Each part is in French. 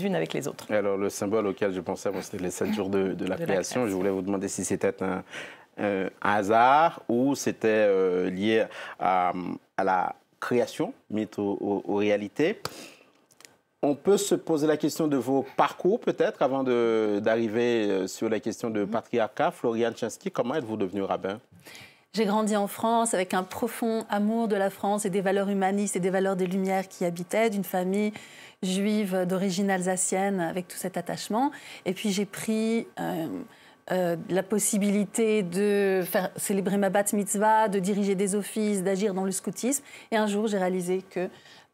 unes avec les autres. Alors, le symbole auquel je pensais, c'était les 7 jours de la création. Je voulais vous demander si c'était un hasard ou c'était lié à la création, mythe aux réalités. On peut se poser la question de vos parcours, peut-être, avant d'arriver sur la question de patriarcat. Floriane Tchinski, comment êtes-vous devenue rabbin? J'ai grandi en France avec un profond amour de la France et des valeurs humanistes et des valeurs des Lumières qui y habitaient, d'une famille juive d'origine alsacienne avec tout cet attachement. Et puis j'ai pris la possibilité de faire célébrer ma bat mitzvah, de diriger des offices, d'agir dans le scoutisme. Et un jour, j'ai réalisé que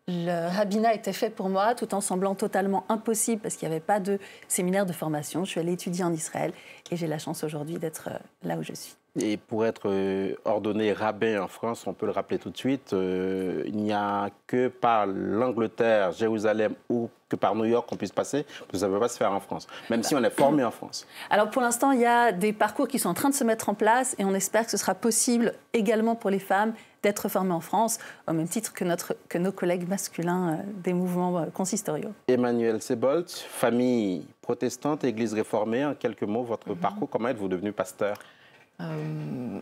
le rabbinat était fait pour moi, tout en semblant totalement impossible parce qu'il n'y avait pas de séminaire de formation. Je suis allée étudier en Israël et j'ai la chance aujourd'hui d'être là où je suis. Et pour être ordonné rabbin en France, on peut le rappeler tout de suite, il n'y a que par l'Angleterre, Jérusalem ou que par New York qu'on puisse passer. Ça ne peut pas se faire en France, même si on est formé en France. Alors pour l'instant, il y a des parcours qui sont en train de se mettre en place et on espère que ce sera possible également pour les femmes d'être formées en France, au même titre que nos collègues masculins des mouvements consistoriaux. Emmanuel Sebold, famille protestante, église réformée, en quelques mots, votre parcours, comment êtes-vous devenu pasteur?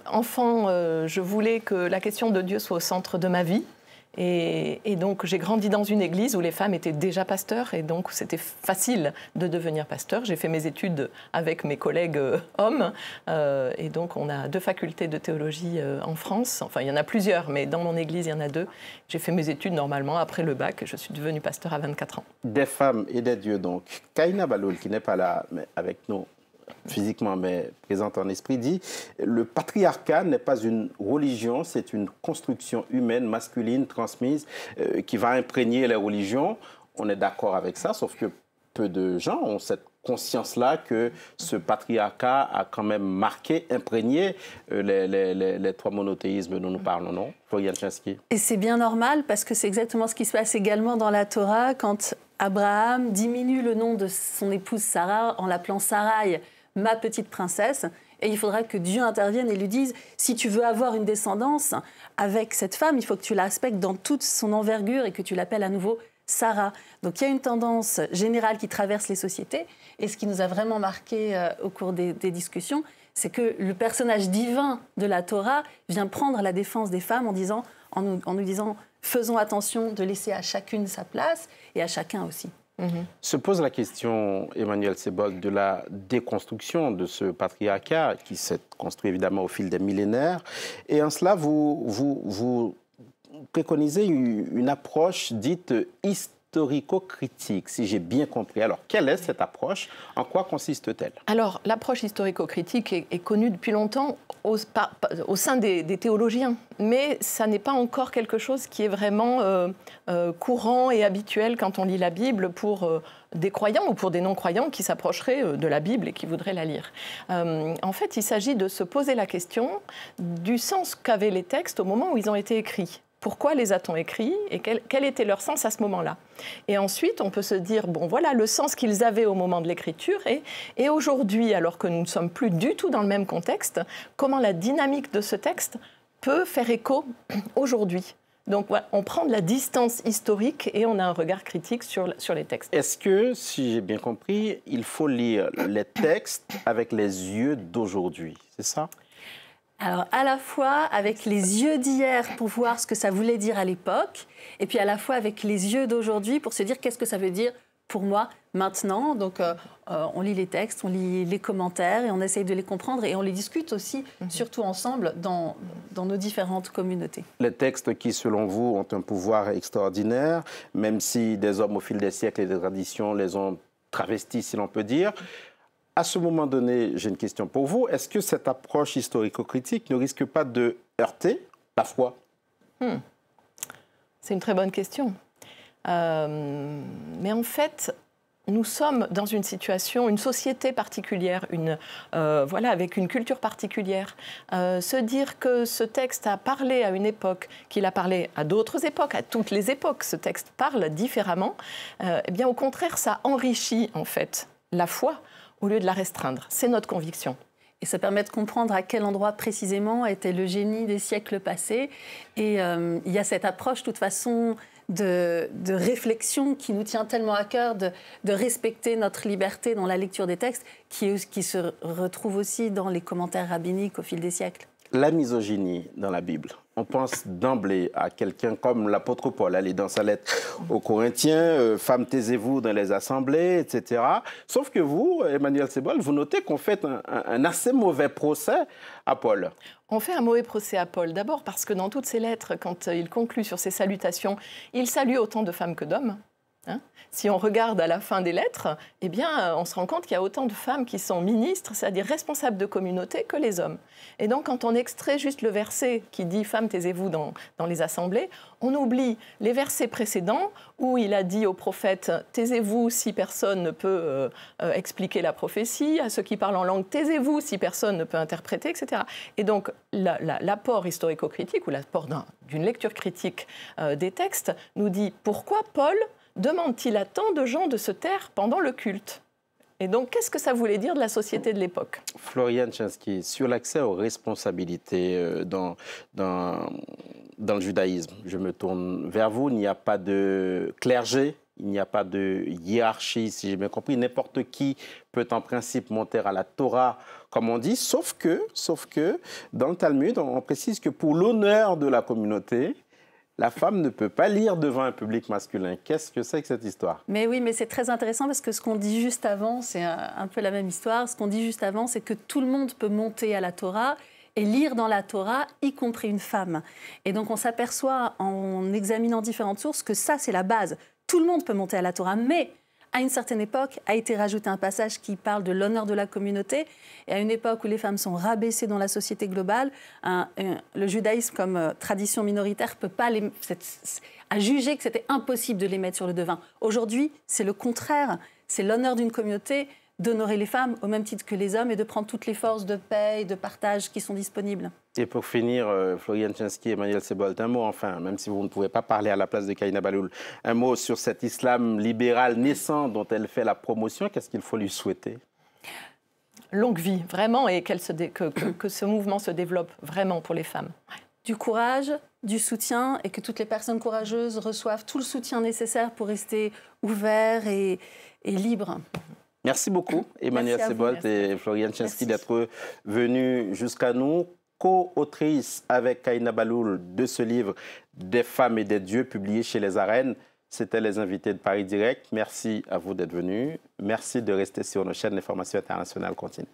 Enfant, je voulais que la question de Dieu soit au centre de ma vie. Et donc, j'ai grandi dans une église où les femmes étaient déjà pasteurs. Et donc, c'était facile de devenir pasteur. J'ai fait mes études avec mes collègues hommes. Et donc, on a 2 facultés de théologie en France. Enfin, il y en a plusieurs, mais dans mon église, il y en a 2. J'ai fait mes études normalement après le bac. Je suis devenue pasteur à 24 ans. Des femmes et des dieux, donc. Kaina Baloul, qui n'est pas là, mais avec nous physiquement, mais présente en esprit, dit « Le patriarcat n'est pas une religion, c'est une construction humaine, masculine, transmise, qui va imprégner les religions. » On est d'accord avec ça, sauf que peu de gens ont cette conscience-là que ce patriarcat a quand même marqué, imprégné les 3 monothéismes dont nous parlons, non? Floriane Tchinski. Et c'est bien normal, parce que c'est exactement ce qui se passe également dans la Torah, quand Abraham diminue le nom de son épouse Sarah en l'appelant Sarai, ma petite princesse, et il faudra que Dieu intervienne et lui dise si tu veux avoir une descendance avec cette femme, il faut que tu la respectes dans toute son envergure et que tu l'appelles à nouveau Sarah. Donc il y a une tendance générale qui traverse les sociétés, et ce qui nous a vraiment marqué au cours des discussions, c'est que le personnage divin de la Torah vient prendre la défense des femmes en nous disant faisons attention de laisser à chacune sa place et à chacun aussi. Se pose la question, Emmanuel Sebold, de la déconstruction de ce patriarcat qui s'est construit évidemment au fil des millénaires. Et en cela, vous préconisez une approche dite historico-critique, si j'ai bien compris. Alors, quelle est cette approche? En quoi consiste-t-elle? Alors, l'approche historico-critique est connue depuis longtemps au sein des théologiens, mais ça n'est pas encore quelque chose qui est vraiment courant et habituel quand on lit la Bible pour des croyants ou pour des non-croyants qui s'approcheraient de la Bible et qui voudraient la lire. En fait, il s'agit de se poser la question du sens qu'avaient les textes au moment où ils ont été écrits. Pourquoi les a-t-on écrits et quel était leur sens à ce moment-là? Et ensuite, on peut se dire, bon, voilà le sens qu'ils avaient au moment de l'écriture et aujourd'hui, alors que nous ne sommes plus du tout dans le même contexte, comment la dynamique de ce texte peut faire écho aujourd'hui. Donc, voilà, on prend de la distance historique et on a un regard critique sur les textes. Est-ce que, si j'ai bien compris, il faut lire les textes avec les yeux d'aujourd'hui? C'est ça? Alors, à la fois avec les yeux d'hier pour voir ce que ça voulait dire à l'époque, et puis à la fois avec les yeux d'aujourd'hui pour se dire qu'est-ce que ça veut dire pour moi maintenant. Donc, on lit les textes, on lit les commentaires et on essaye de les comprendre et on les discute aussi, surtout ensemble, dans nos différentes communautés. Les textes qui, selon vous, ont un pouvoir extraordinaire, même si des hommes, au fil des siècles et des traditions, les ont travestis, si l'on peut dire. À ce moment donné, j'ai une question pour vous. Est-ce que cette approche historico-critique ne risque pas de heurter la foi? C'est une très bonne question. Mais en fait, nous sommes dans une situation, une société particulière, voilà, avec une culture particulière. Se dire que ce texte a parlé à une époque, qu'il a parlé à d'autres époques, à toutes les époques, ce texte parle différemment, eh bien, au contraire, ça enrichit en fait la foi au lieu de la restreindre. C'est notre conviction. Et ça permet de comprendre à quel endroit précisément était le génie des siècles passés. Et il y a cette approche, de toute façon, de réflexion qui nous tient tellement à cœur, de respecter notre liberté dans la lecture des textes, qui se retrouve aussi dans les commentaires rabbiniques au fil des siècles. La misogynie dans la Bible. On pense d'emblée à quelqu'un comme l'apôtre Paul. Elle est dans sa lettre aux Corinthiens, « Femmes, taisez-vous dans les assemblées », etc. Sauf que vous, Emmanuel Sebol, vous notez qu'on fait un assez mauvais procès à Paul. On fait un mauvais procès à Paul, d'abord parce que dans toutes ses lettres, quand il conclut sur ses salutations, il salue autant de femmes que d'hommes. Si on regarde à la fin des lettres, eh bien, on se rend compte qu'il y a autant de femmes qui sont ministres, c'est-à-dire responsables de communauté, que les hommes. Et donc, quand on extrait juste le verset qui dit « Femmes, taisez-vous dans les assemblées », on oublie les versets précédents où il a dit au prophète « Taisez-vous si personne ne peut expliquer la prophétie », à ceux qui parlent en langue « Taisez-vous si personne ne peut interpréter », etc. Et donc, l'apport historico-critique ou l'apport d'une lecture critique des textes nous dit « Pourquoi Paul demande-t-il à tant de gens de se taire pendant le culte ?» Et donc, qu'est-ce que ça voulait dire de la société de l'époque? Florian Tchanski, sur l'accès aux responsabilités dans le judaïsme, je me tourne vers vous. Il n'y a pas de clergé, il n'y a pas de hiérarchie, si j'ai bien compris. N'importe qui peut en principe monter à la Torah, comme on dit, sauf que dans le Talmud, on précise que pour l'honneur de la communauté, la femme ne peut pas lire devant un public masculin. Qu'est-ce que c'est que cette histoire? Mais oui, mais c'est très intéressant parce que ce qu'on dit juste avant, c'est un peu la même histoire. Ce qu'on dit juste avant, c'est que tout le monde peut monter à la Torah et lire dans la Torah, y compris une femme. Et donc on s'aperçoit en examinant différentes sources que ça, c'est la base. Tout le monde peut monter à la Torah, mais à une certaine époque, a été rajouté un passage qui parle de l'honneur de la communauté. Et à une époque où les femmes sont rabaissées dans la société globale, le judaïsme comme tradition minoritaire peut pas a jugé que c'était impossible de les mettre sur le devin. Aujourd'hui, c'est le contraire. C'est l'honneur d'une communauté d'honorer les femmes au même titre que les hommes et de prendre toutes les forces de paix et de partage qui sont disponibles. Et pour finir, Florian Tchanski et Emmanuel Sebol, un mot enfin, même si vous ne pouvez pas parler à la place de Kahina Bahloul, un mot sur cet islam libéral naissant dont elle fait la promotion. Qu'est-ce qu'il faut lui souhaiter? Longue vie, vraiment, et que ce mouvement se développe vraiment pour les femmes. Du courage, du soutien, et que toutes les personnes courageuses reçoivent tout le soutien nécessaire pour rester ouverts et libres. Merci beaucoup, Emmanuel Sebol et Florian Tchanski, d'être venus jusqu'à nous. Co-autrice avec Kahina Bahloul de ce livre « Des femmes et des dieux » publié chez Les Arènes. C'était les invités de Paris Direct. Merci à vous d'être venus. Merci de rester sur nos chaînes d'information internationale continue.